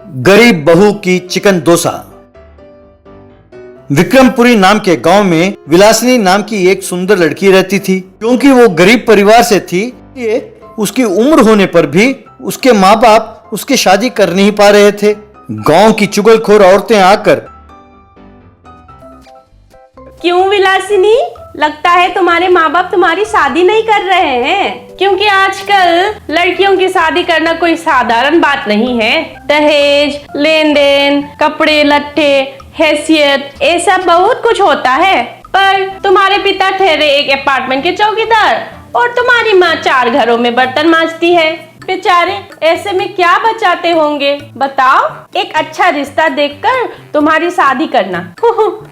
गरीब बहू की चिकन डोसा। विक्रमपुरी नाम के गांव में विलासिनी नाम की एक सुंदर लड़की रहती थी। क्योंकि वो गरीब परिवार से थी, ये उसकी उम्र होने पर भी उसके माँ बाप उसकी शादी कर नहीं पा रहे थे। गांव की चुगलखोर औरतें आकर, क्यों विलासिनी, लगता है तुम्हारे माँ बाप तुम्हारी शादी नहीं कर रहे हैं, क्योंकि आजकल लड़कियों की शादी करना कोई साधारण बात नहीं है। दहेज, लेन देन, कपड़े लत्ते, हैसियत, ये सब बहुत कुछ होता है। पर तुम्हारे पिता ठहरे एक अपार्टमेंट के चौकीदार और तुम्हारी माँ 4 घरों में बर्तन मांजती है। बेचारे ऐसे में क्या बचाते होंगे बताओ। एक अच्छा रिश्ता देखकर तुम्हारी शादी करना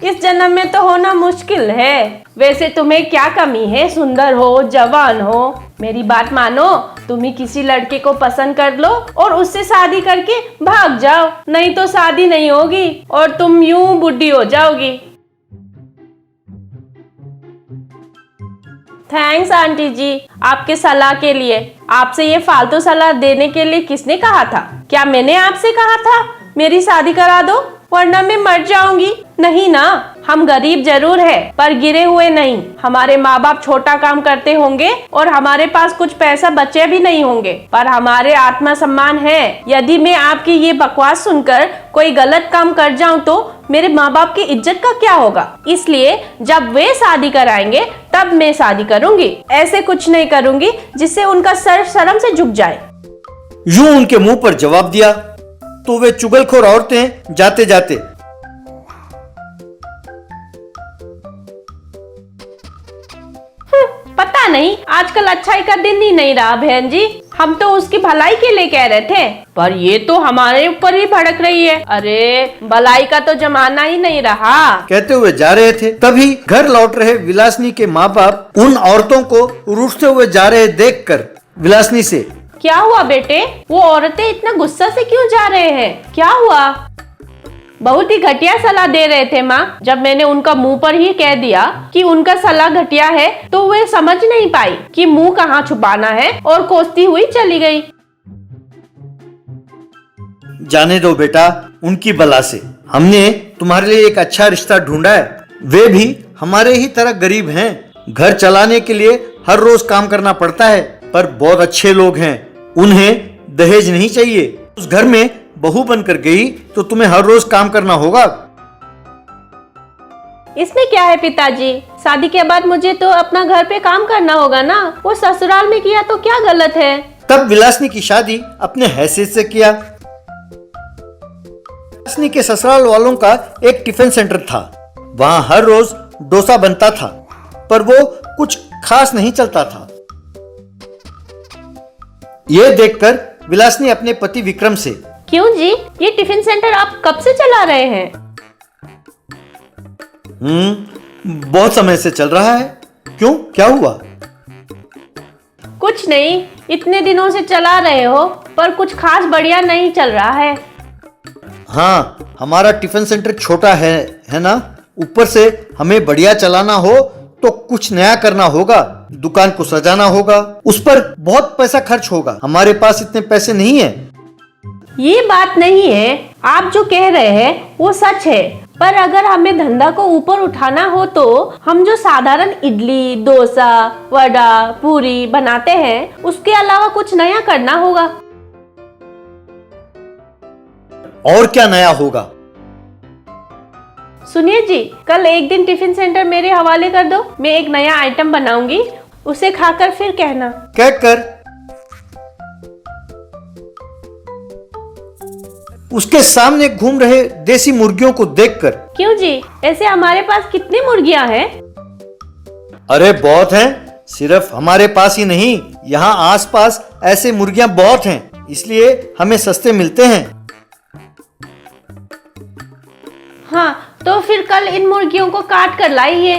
इस जन्म में तो होना मुश्किल है। वैसे तुम्हें क्या कमी है, सुंदर हो, जवान हो। मेरी बात मानो, तुम ही किसी लड़के को पसंद कर लो और उससे शादी करके भाग जाओ, नहीं तो शादी नहीं होगी और तुम यूं बुढ़ी हो जाओगी। थैंक्स आंटी जी आपके सलाह के लिए। आपसे ये फालतू सलाह देने के लिए किसने कहा था? क्या मैंने आपसे कहा था मेरी शादी करा दो वरना मैं मर जाऊंगी? नहीं ना, हम गरीब जरूर है पर गिरे हुए नहीं। हमारे माँ बाप छोटा काम करते होंगे और हमारे पास कुछ पैसा बचे भी नहीं होंगे, पर हमारे आत्मा सम्मान है। यदि मैं आपकी ये बकवास सुनकर कोई गलत काम कर जाऊं तो मेरे माँ बाप की इज्जत का क्या होगा? इसलिए जब वे शादी कराएंगे तब मैं शादी करूंगी। ऐसे कुछ नहीं करूंगी जिससे उनका सर शर्म से झुक जाए। यूं उनके मुंह पर जवाब दिया तो वे चुगलखोर औरतें जाते जाते, पता नहीं आजकल अच्छाई का दिन ही नहीं रहा बहन जी। हम तो उसकी भलाई के लिए कह रहे थे, पर ये तो हमारे ऊपर ही भड़क रही है। अरे भलाई का तो जमाना ही नहीं रहा। कहते हुए जा रहे थे, तभी घर लौट रहे विलासिनी के माँ बाप उन औरतों को रूठते हुए जा रहे देखकर विलासिनी से, क्या हुआ बेटे, वो औरतें इतना गुस्सा से क्यों जा रहे हैं? क्या हुआ? बहुत ही घटिया सलाह दे रहे थे माँ। जब मैंने उनका मुंह पर ही कह दिया कि उनका सलाह घटिया है तो वे समझ नहीं पाई कि मुंह कहाँ छुपाना है और कोसती हुई चली गई। जाने दो बेटा, उनकी बला से। हमने तुम्हारे लिए एक अच्छा रिश्ता ढूंढा है। वे भी हमारे ही तरह गरीब हैं। घर चलाने के लिए हर रोज काम करना पड़ता है, पर बहुत अच्छे लोग हैं। उन्हें दहेज नहीं चाहिए। उस घर में बहू बनकर गई तो तुम्हें हर रोज काम करना होगा। इसमें क्या है पिताजी, शादी के बाद मुझे तो अपना घर पे काम करना होगा ना। वो ससुराल में किया तो क्या गलत है? तब विलासिनी की शादी अपने हैसियत से किया। विलासिनी के ससुराल वालों का एक टिफिन सेंटर था। वहां हर रोज डोसा बनता था, पर वो कुछ खास नहीं चलता था। यह देखकर विलासिनी अपने पति विक्रम से, क्यों जी, ये टिफिन सेंटर आप कब से चला रहे हैं? बहुत समय से चल रहा है। क्यों, क्या हुआ? कुछ नहीं, इतने दिनों से चला रहे हो पर कुछ खास बढ़िया नहीं चल रहा है। हाँ, हमारा टिफिन सेंटर छोटा है ना। ऊपर से हमें बढ़िया चलाना हो तो कुछ नया करना होगा। दुकान को सजाना होगा, उस पर बहुत पैसा खर्च होगा। हमारे पास इतने पैसे नहीं है। ये बात नहीं है, आप जो कह रहे हैं वो सच है, पर अगर हमें धंधा को ऊपर उठाना हो तो हम जो साधारण इडली, डोसा, वड़ा, पूरी बनाते हैं उसके अलावा कुछ नया करना होगा। और क्या नया होगा? सुनिए जी, कल एक दिन टिफिन सेंटर मेरे हवाले कर दो। मैं एक नया आइटम बनाऊंगी, उसे खाकर फिर कहना। कहकर उसके सामने घूम रहे देसी मुर्गियों को देखकर, क्यों जी, ऐसे हमारे पास कितनी मुर्गियां हैं? अरे बहुत हैं। सिर्फ हमारे पास ही नहीं, यहाँ आसपास ऐसे मुर्गियां बहुत हैं, इसलिए हमें सस्ते मिलते हैं। हाँ, तो फिर कल इन मुर्गियों को काट कर लाइए।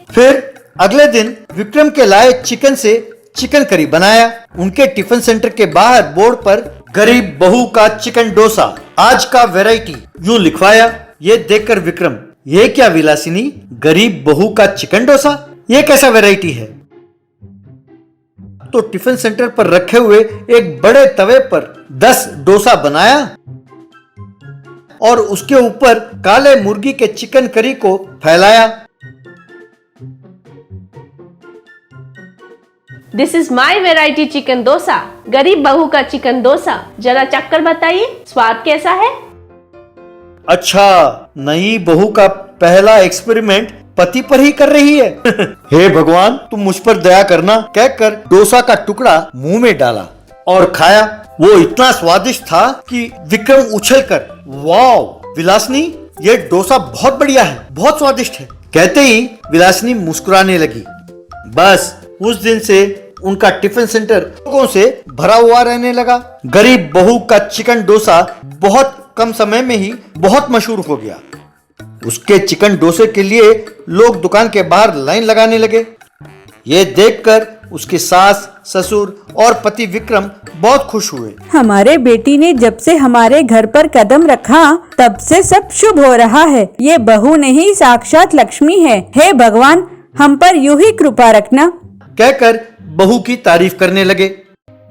फिर अगले दिन विक्रम के लाए चिकन से चिकन करी बनाया। उनके टिफिन सेंटर के बाहर बोर्ड पर गरीब बहू का चिकन डोसा, आज का वैरायटी, यूं लिखवाया। ये देखकर विक्रम, ये क्या विलासिनी, गरीब बहू का चिकन डोसा, ये कैसा वैरायटी है? तो टिफिन सेंटर पर रखे हुए एक बड़े तवे पर 10 डोसा बनाया और उसके ऊपर काले मुर्गी के चिकन करी को फैलाया। This is my variety chicken dosa, गरीब बहू का चिकन डोसा। जरा चक्कर बताइए, स्वाद कैसा है? अच्छा, नई बहू का पहला एक्सपेरिमेंट पति पर ही कर रही है। हे भगवान, तुम मुझ पर दया करना, कहकर डोसा का टुकड़ा मुंह में डाला और खाया। वो इतना स्वादिष्ट था कि विक्रम उछलकर, वाओ विलासिनी, ये डोसा बहुत बढ़िया है, बहुत स्वादिष्ट है, कहते ही विलासिनी मुस्कुराने लगी। बस उस दिन से उनका टिफिन सेंटर लोगों से भरा हुआ रहने लगा। गरीब बहू का चिकन डोसा बहुत कम समय में ही बहुत मशहूर हो गया। उसके चिकन डोसे के लिए लोग दुकान के बाहर लाइन लगाने लगे। ये देखकर उसकी सास, ससुर और पति विक्रम बहुत खुश हुए। हमारे बेटी ने जब से हमारे घर पर कदम रखा तब से सब शुभ हो रहा है। ये बहू नहीं, साक्षात लक्ष्मी है। हे भगवान, हम पर यूं ही कृपा रखना, कहकर बहू की तारीफ करने लगे।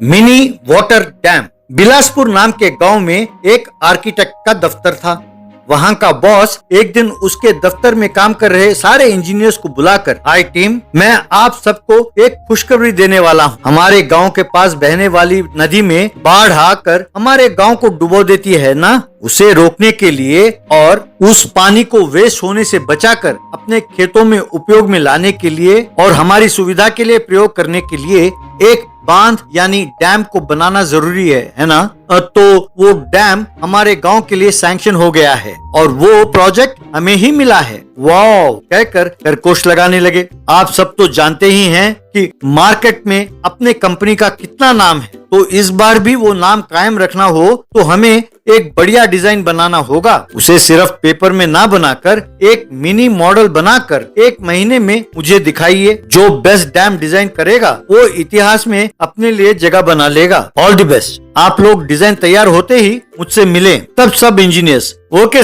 Mini water dam. बिलासपुर नाम के गांव में एक आर्किटेक्ट का दफ्तर था। वहां का बॉस एक दिन उसके दफ्तर में काम कर रहे सारे इंजीनियर्स को बुलाकर, हाय टीम, मैं आप सबको एक खुशखबरी देने वाला हूँ। हमारे गांव के पास बहने वाली नदी में बाढ़ आकर हमारे गांव को डुबो देती है ना, उसे रोकने के लिए और उस पानी को वेस्ट होने से बचाकर अपने खेतों में उपयोग में लाने के लिए और हमारी सुविधा के लिए प्रयोग करने के लिए एक बांध यानी डैम को बनाना जरूरी है ना। तो वो डैम हमारे गांव के लिए सैंक्शन हो गया है और वो प्रोजेक्ट हमें ही मिला है। वाओ, कहकर खरगोश लगाने लगे। आप सब तो जानते ही हैं कि मार्केट में अपने कंपनी का कितना नाम है, तो इस बार भी वो नाम कायम रखना हो तो हमें एक बढ़िया डिजाइन बनाना होगा। उसे सिर्फ पेपर में ना बनाकर एक मिनी मॉडल बनाकर 1 महीने में मुझे दिखाइए। जो बेस्ट डैम डिजाइन करेगा वो इतिहास में अपने लिए जगह बना लेगा। All the best. आप लोग डिजाइन तैयार होते ही मुझसे मिले। तब सब इंजीनियर्स ओके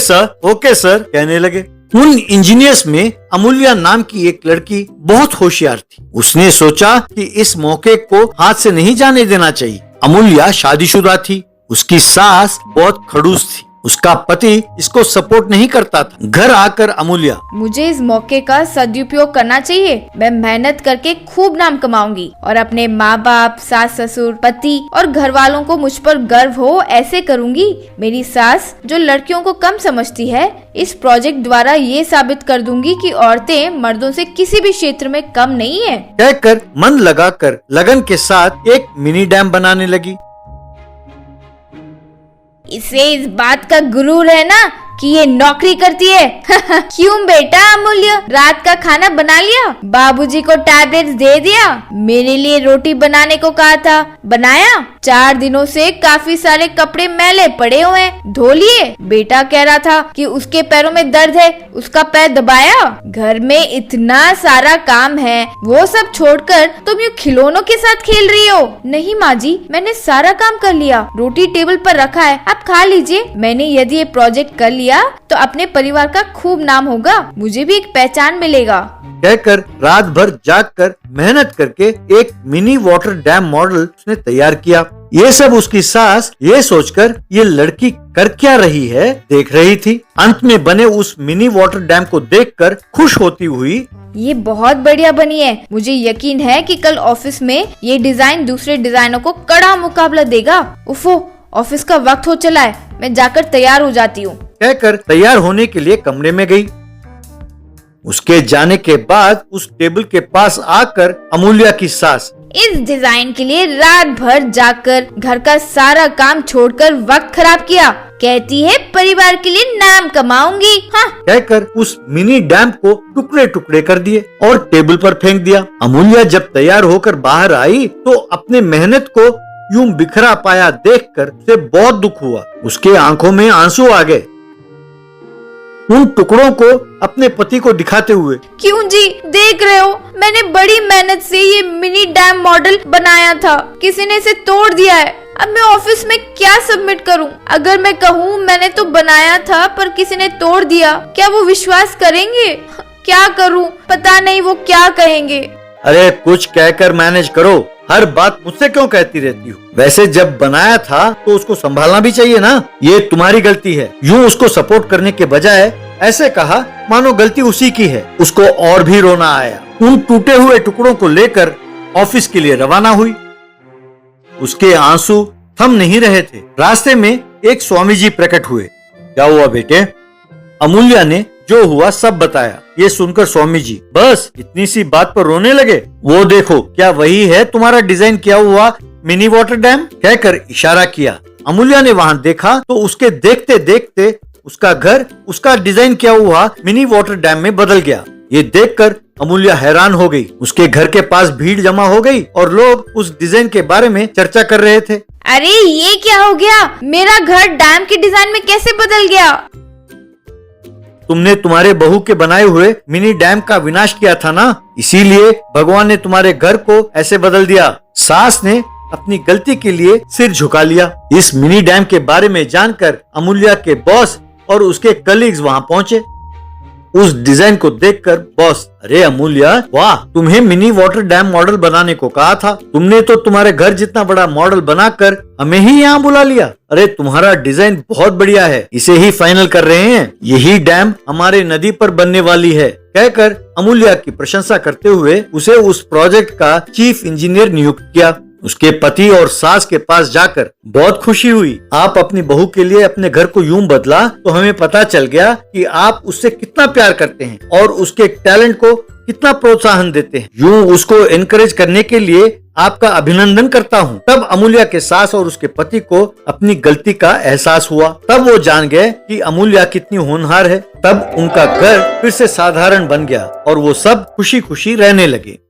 सर कहने लगे। उन इंजीनियर्स में अमूल्या नाम की एक लड़की बहुत होशियार थी। उसने सोचा कि इस मौके को हाथ से नहीं जाने देना चाहिए। अमूल्या शादीशुदा थी। उसकी सास बहुत खड़ूस थी। उसका पति इसको सपोर्ट नहीं करता था। घर आकर अमूल्या, मुझे इस मौके का सदुपयोग करना चाहिए। मैं मेहनत करके खूब नाम कमाऊंगी और अपने माँ बाप, सास ससुर, पति और घर वालों को मुझ पर गर्व हो ऐसे करूंगी। मेरी सास जो लड़कियों को कम समझती है, इस प्रोजेक्ट द्वारा ये साबित कर दूंगी कि औरतें मर्दों से किसी भी क्षेत्र में कम नहीं है, कहकर मन लगाकर लगन के साथ एक मिनी डैम बनाने लगी। इसे इस बात का गुरूर है ना कि ये नौकरी करती है। क्यों बेटा अमूल्य, रात का खाना बना लिया? बाबूजी को टैबलेट्स दे दिया? मेरे लिए रोटी बनाने को कहा था, बनाया? 4 दिनों से काफी सारे कपड़े मैले पड़े हुए हैं, धो लिए? बेटा कह रहा था कि उसके पैरों में दर्द है, उसका पैर दबाया? घर में इतना सारा काम है, वो सब छोड़कर तुम यूँ खिलौनों के साथ खेल रही हो। नहीं माँ जी, मैंने सारा काम कर लिया, रोटी टेबल पर रखा है, आप खा लीजिए। मैंने यदि ये प्रोजेक्ट कर लिया तो अपने परिवार का खूब नाम होगा, मुझे भी एक पहचान मिलेगा, कहकर रात भर जागकर मेहनत करके एक मिनी वाटर डैम मॉडल उसने तैयार किया। ये सब उसकी सास ये सोचकर ये लड़की कर क्या रही है देख रही थी। अंत में बने उस मिनी वाटर डैम को देखकर खुश होती हुई, ये बहुत बढ़िया बनी है। मुझे यकीन है कि कल ऑफिस में ये डिजाइन दूसरे डिजाइनों को कड़ा मुकाबला देगा। उफो, ऑफिस का वक्त हो चला है, मैं जाकर तैयार हो जाती हूँ, कहकर तैयार होने के लिए कमरे में गई। उसके जाने के बाद उस टेबल के पास आकर अमूल्या की सास, इस डिजाइन के लिए रात भर जाकर घर का सारा काम छोड़कर वक्त खराब किया, कहती है परिवार के लिए नाम कमाऊंगी। हाँ, कहकर उस मिनी डैम को टुकड़े टुकड़े कर दिए और टेबल पर फेंक दिया। अमूल्या जब तैयार होकर बाहर आई तो अपने मेहनत को यूं बिखरा पाया देखकर उसे बहुत दुख हुआ। उसके आंखों में आंसू आ गए। उन टुकड़ों को अपने पति को दिखाते हुए, क्यों जी, देख रहे हो, मैंने बड़ी मेहनत से ये मिनी डैम मॉडल बनाया था, किसी ने इसे तोड़ दिया है। अब मैं ऑफिस में क्या सबमिट करूं? अगर मैं कहूं मैंने तो बनाया था पर किसी ने तोड़ दिया, क्या वो विश्वास करेंगे? क्या करूं? पता नहीं वो क्या कहेंगे। अरे कुछ कहकर मैनेज करो, हर बात मुझसे क्यों कहती रहती हो? वैसे जब बनाया था तो उसको संभालना भी चाहिए ना। ये तुम्हारी गलती है। यूं उसको सपोर्ट करने के बजाय ऐसे कहा मानो गलती उसी की है। उसको और भी रोना आया। उन टूटे हुए टुकड़ों को लेकर ऑफिस के लिए रवाना हुई। उसके आंसू थम नहीं रहे थे। रास्ते में एक स्वामी जी प्रकट हुए। क्या हुआ बेटे? अमूल्या ने जो हुआ सब बताया। ये सुनकर स्वामी जी बस इतनी सी बात पर रोने लगे। वो देखो, क्या वही है तुम्हारा डिजाइन किया हुआ मिनी वाटर डैम? कहकर इशारा किया। अमूल्या ने वहां देखा तो उसके देखते देखते उसका घर उसका डिजाइन किया हुआ मिनी वाटर डैम में बदल गया। ये देखकर अमूल्या हैरान हो गई। उसके घर के पास भीड़ जमा हो गई और लोग उस डिजाइन के बारे में चर्चा कर रहे थे। अरे ये क्या हो गया? मेरा घर डैम के डिजाइन में कैसे बदल गया? तुमने तुम्हारे बहू के बनाए हुए मिनी डैम का विनाश किया था ना, इसीलिए भगवान ने तुम्हारे घर को ऐसे बदल दिया। सास ने अपनी गलती के लिए सिर झुका लिया। इस मिनी डैम के बारे में जानकर अमूल्या के बॉस और उसके कलीग्स वहां पहुंचे। उस डिजाइन को देखकर बॉस, अरे अमूल्या वाह, तुम्हें मिनी वाटर डैम मॉडल बनाने को कहा था। तुमने तो तुम्हारे घर जितना बड़ा मॉडल बनाकर हमें ही यहाँ बुला लिया। अरे तुम्हारा डिजाइन बहुत बढ़िया है, इसे ही फाइनल कर रहे हैं। यही डैम हमारे नदी पर बनने वाली है। कहकर अमूल्या की प्रशंसा करते हुए उसे उस प्रोजेक्ट का चीफ इंजीनियर नियुक्त किया। उसके पति और सास के पास जाकर बहुत खुशी हुई। आप अपनी बहू के लिए अपने घर को यूं बदला तो हमें पता चल गया कि आप उससे कितना प्यार करते हैं और उसके टैलेंट को कितना प्रोत्साहन देते हैं। यूं उसको एनकरेज करने के लिए आपका अभिनंदन करता हूँ। तब अमूल्या के सास और उसके पति को अपनी गलती का एहसास हुआ। तब वो जान गए कि अमूल्या कितनी होनहार है। तब उनका घर फिर से साधारण बन गया और वो सब खुशी खुशी रहने लगे।